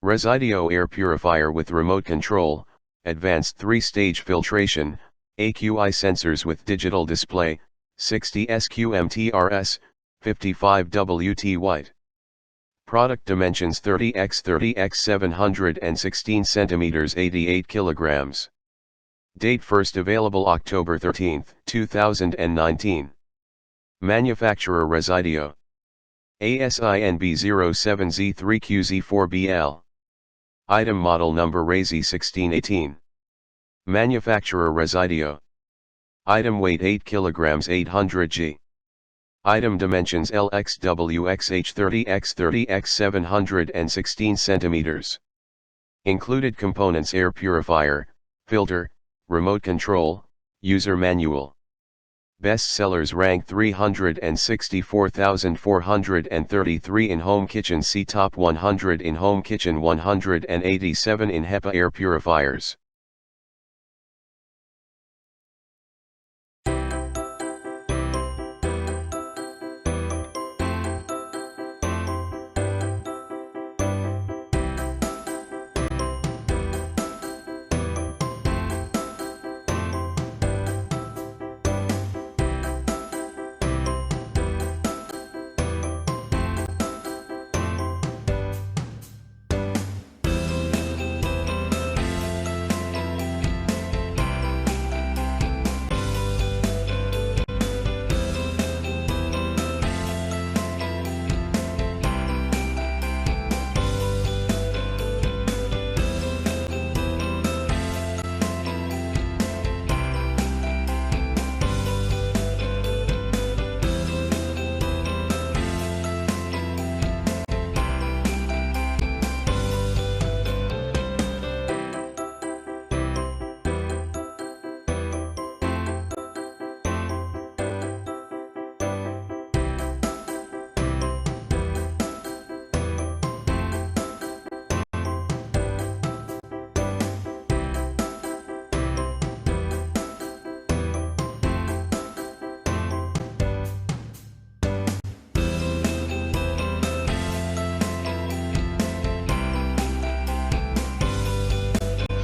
Resideo Air Purifier with remote control, advanced 3-stage filtration, AQI sensors with digital display, 60 sq.mtrs, 55 Wt white. Product dimensions 30 x 30 x 716 cm 88 kg. Date first available October 13, 2019. Manufacturer Resideo. ASIN B07Z3QZ4BL. Item model number RAZI 1618. Manufacturer Resideo. Item weight 8 kg 800 g. Item dimensions LxWxH 30 x 30 x 716 cm. Included components: air purifier, filter, remote control, user manual. Best sellers rank 364,433 in home kitchen. See top 100 in home kitchen, 187 in HEPA air purifiers.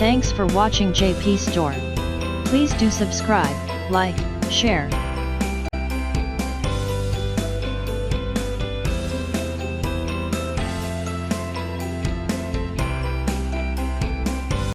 Thanks for watching JP Store. Please do subscribe, like, share,